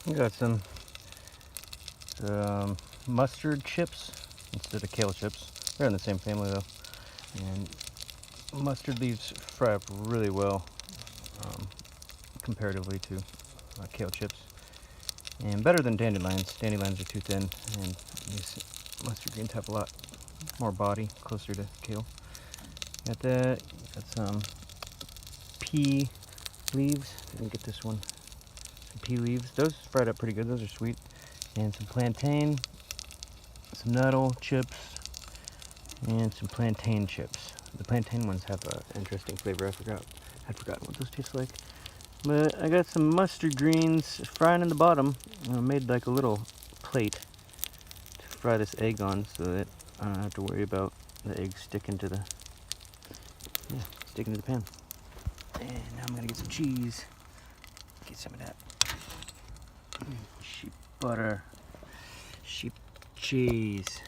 I got some mustard chips instead of kale chips. They're in the same family though. And mustard leaves fry up really well comparatively to kale chips. And better than dandelions. Dandelions are too thin, and these mustard greens have a lot more body, closer to kale. Got that. Got some pea leaves. Didn't get this one. Some pea leaves. Those fried up pretty good. Those are sweet. And some plantain, some nettle chips, and some plantain chips. The plantain ones have an interesting flavor. I'd forgotten what those taste like. But I got some mustard greens frying in the bottom. I made like a little plate to fry this egg on, so that I don't have to worry about the egg sticking to the pan. And now I'm gonna get some cheese. Get some of that sheep butter, sheep cheese,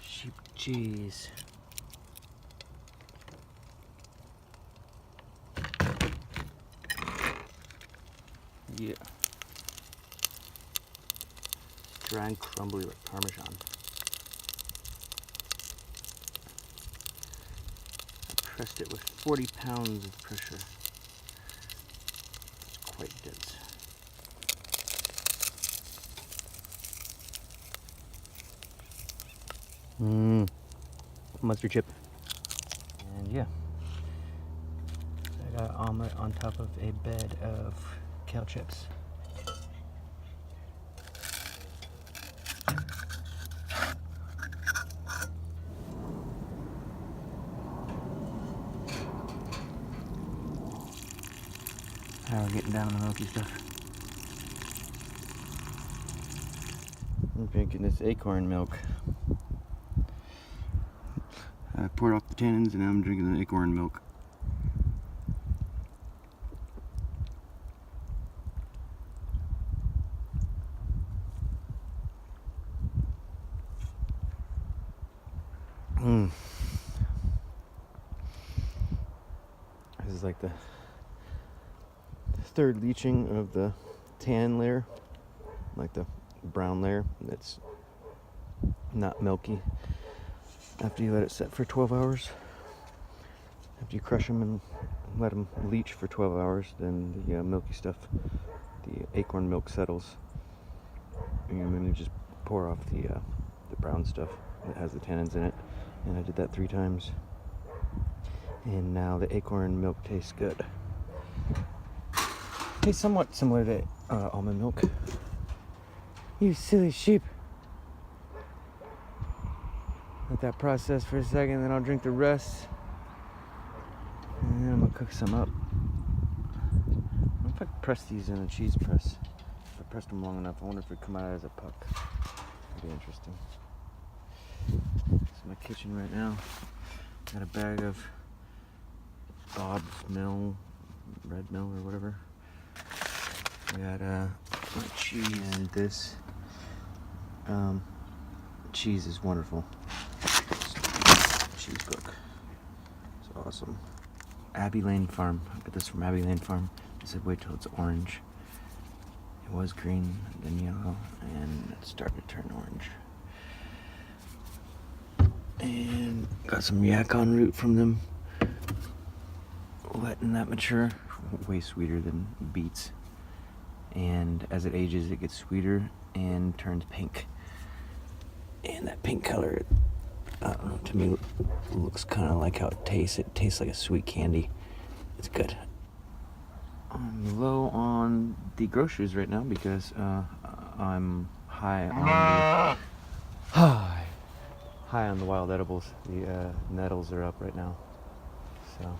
sheep cheese. Yeah. Dry and crumbly like Parmesan. I pressed it with 40 pounds of pressure. It's quite dense. Mustard chip. And yeah. I got an omelet on top of a bed of kale chips. Now we're getting down to the milky stuff. I'm drinking this acorn milk. I poured off the tannins and now I'm drinking the acorn milk. This is like the third leaching of the tan layer, like the brown layer that's not milky. After you let it set for 12 hours, after you crush them and let them leach for 12 hours, then the milky stuff, the acorn milk settles. And then you just pour off the brown stuff that has the tannins in it. And I did that 3 times. And now the acorn milk tastes good. Tastes somewhat similar to almond milk. You silly sheep. Let that process for a second, then I'll drink the rest. And then I'm gonna cook some up. What if I press these in a cheese press? If I pressed them long enough, I wonder if it'd come out as a puck. That'd be interesting. This is my kitchen right now. Got a bag of Bob's Mill, Red Mill or whatever. We got my cheese and this. Cheese is wonderful. Cheese book. It's awesome. Abbey Lane Farm. I got this from Abbey Lane Farm. I said wait till it's orange. It was green, then yellow, and it's starting to turn orange. And got some yacon root from them. Letting that mature. Way sweeter than beets. And as it ages, it gets sweeter and turns pink. And that pink color, I don't know, to me looks kind of like how it tastes. It tastes like a sweet candy. It's good. I'm low on the groceries right now because I'm high on the wild edibles. The nettles are up right now. So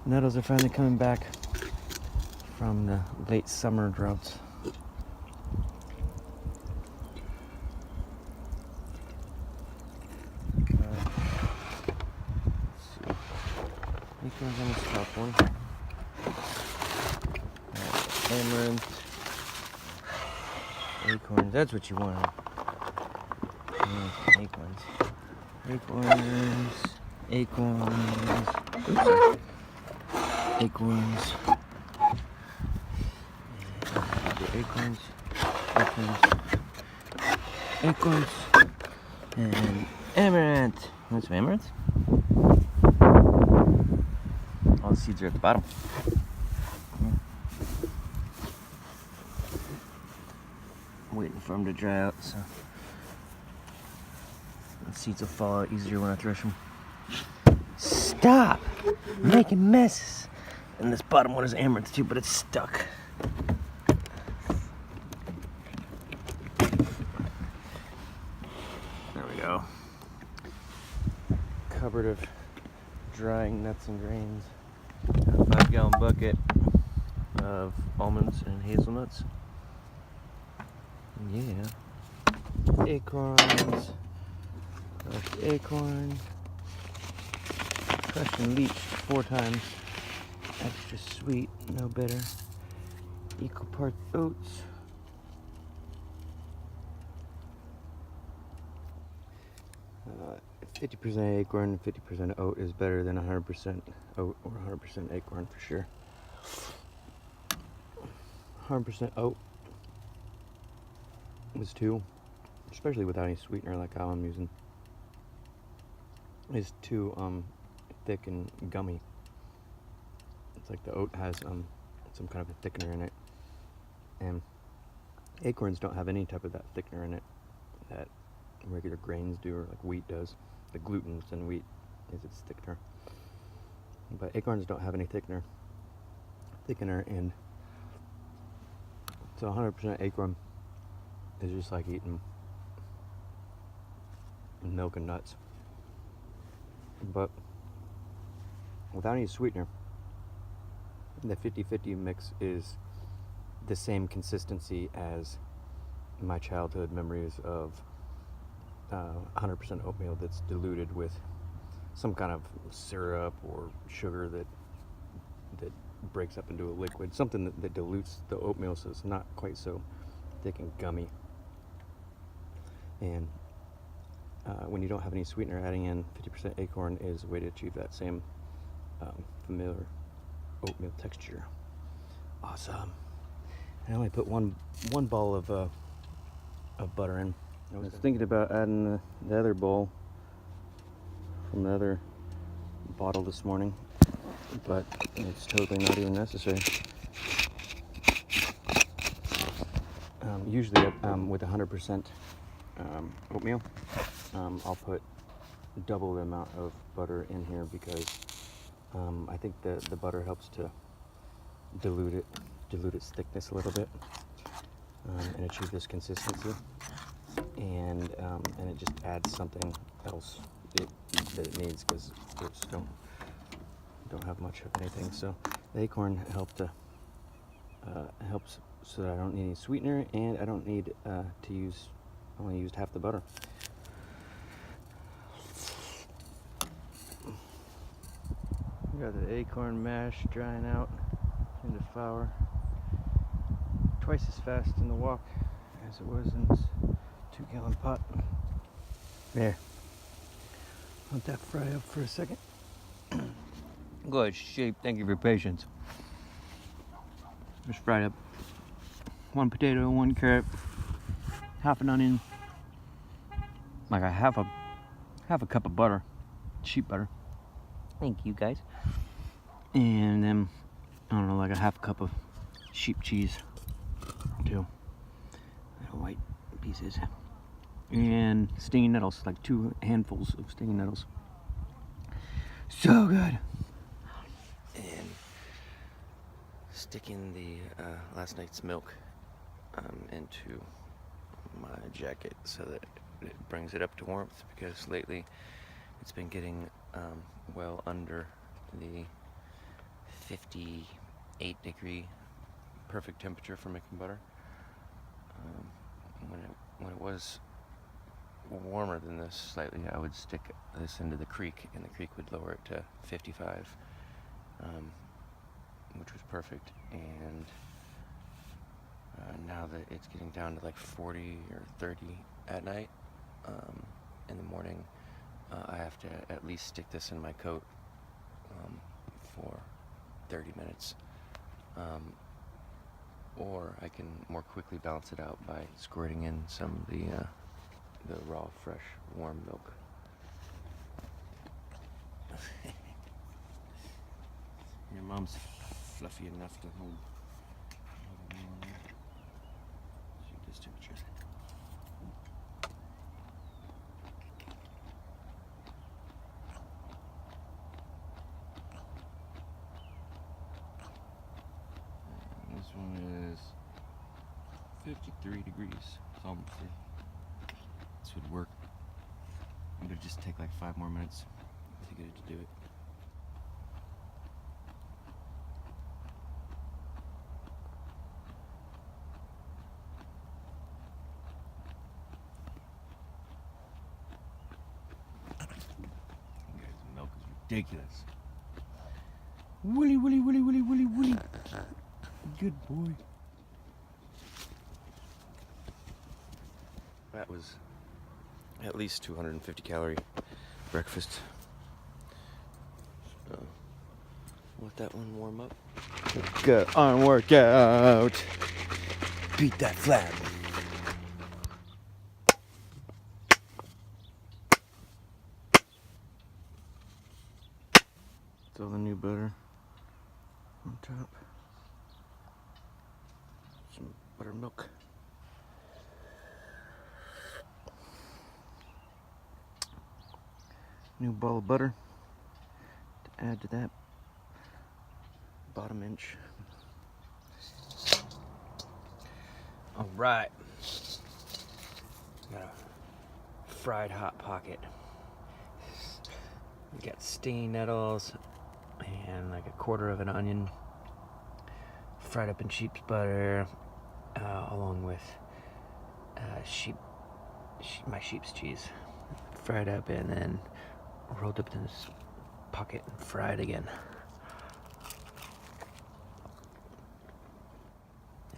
nettles are finally coming back from the late summer droughts. Acorns on this top one. Amaranth. Acorns, that's what you want. Acorns. Acorns. Acorns. Oops. Acorns. acorns, acorns, and amaranth. Want some amaranth? All the seeds are at the bottom. I'm waiting for them to dry out, so the seeds will fall out easier when I thresh them. Stop making messes! And this bottom one is amaranth too, but it's stuck. There we go. Cupboard of drying nuts and grains. Got a 5-gallon bucket of almonds and hazelnuts. Yeah. Acorns. Crushed acorn. Crushed and leached 4 times. Extra sweet, no bitter. Equal parts oats. 50% acorn, 50% oat is better than 100% oat or 100% acorn for sure. 100% oat is 2, especially without any sweetener like how I'm using, is too thick and gummy. It's like the oat has some kind of a thickener in it, and acorns don't have any type of that thickener in it that regular grains do, or like wheat does. The gluten in wheat is its thickener, but acorns don't have any thickener, and so 100% acorn is just like eating milk and nuts, but without any sweetener. The 50-50 mix is the same consistency as my childhood memories of 100% oatmeal that's diluted with some kind of syrup or sugar that breaks up into a liquid, something that dilutes the oatmeal so it's not quite so thick and gummy. And when you don't have any sweetener, adding in 50% acorn is a way to achieve that same familiar oatmeal texture. Awesome. I only put one ball of butter in. I was thinking about adding the other bowl from the other bottle this morning, but it's totally not even necessary. Usually with 100% oatmeal, I'll put double the amount of butter in here because I think the butter helps to dilute its thickness a little bit and achieve this consistency, and it just adds something else that it needs because oats don't have much of anything. So the acorn helps so that I don't need any sweetener, and I don't need I only used half the butter. We got the acorn mash drying out into flour. Twice as fast in the wok as it was in this 2-gallon pot. There. Let that fry up for a second. Good shape. Thank you for your patience. Just fried up 1 potato, 1 carrot, half an onion, like a half a cup of butter, sheep butter. Thank you guys. And then I don't know, like a half cup of sheep cheese, too. Little white pieces. And stinging nettles, like 2 handfuls of stinging nettles. So good. And sticking the last night's milk into my jacket so that it brings it up to warmth, because lately it's been getting well under the 58-degree perfect temperature for making butter. When it was warmer than this slightly, I would stick this into the creek, and the creek would lower it to 55, which was perfect. And now that it's getting down to like 40 or 30 at night, in the morning, I have to at least stick this in my coat for 30 minutes. or I can more quickly balance it out by squirting in some of the raw, fresh, warm milk. Your mom's fluffy enough to hold a meal in there. Sheet this temperature. And this one is 53 degrees. It's almost there. This would work. It would just take like 5 more minutes to get it to do it. Guys, the milk is ridiculous. Woolly, woolly, woolly, woolly, woolly, woolly. Good boy. That was at least 250 calorie breakfast. So, let that one warm up. Go on, workout. Beat that flag. It's all the new butter on top. Some buttermilk. New ball of butter to add to that bottom inch. All right, got a fried hot pocket. We got stinging nettles and like a quarter of an onion fried up in sheep's butter, along with my sheep's cheese fried up and then rolled up in this pocket and fried again.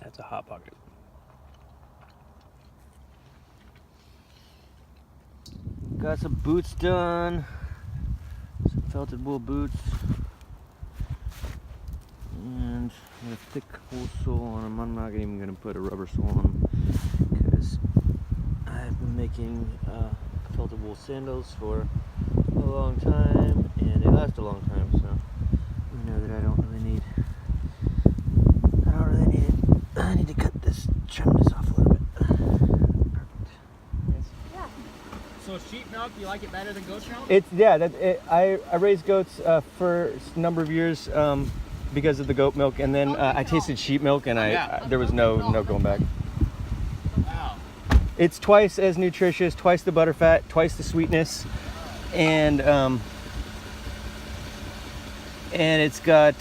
That's a hot pocket. Got some boots done. Some felted wool boots. And a thick wool sole on them. I'm not even going to put a rubber sole on them because I've been making felted wool sandals for a long time and they last a long time, so I know that I don't really need it. I need to trim this off a little bit. Perfect. Yeah. So sheep milk, do you like it better than goat milk? I raised goats for a number of years because of the goat milk, and then I tasted sheep milk and there was no going back. Wow. It's twice as nutritious, twice the butter fat, twice the sweetness, and it's got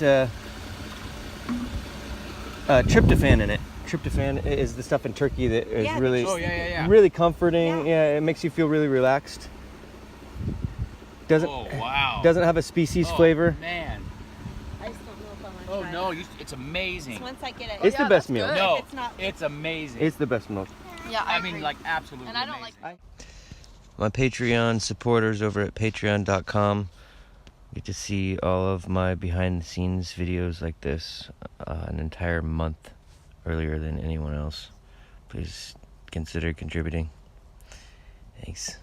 tryptophan in it. Tryptophan is the stuff in turkey that is really comforting. Yeah, it makes you feel really relaxed. Doesn't have a species flavor. Man. I just don't know if I want to try it. It's amazing. Once I get it. It's the best meal. No, It's not. it's amazing. It's the best milk. Yeah, I mean, agree. like, absolutely And I don't amazing. like. My Patreon supporters over at patreon.com get to see all of my behind the scenes videos like this an entire month earlier than anyone else. Please consider contributing. Thanks.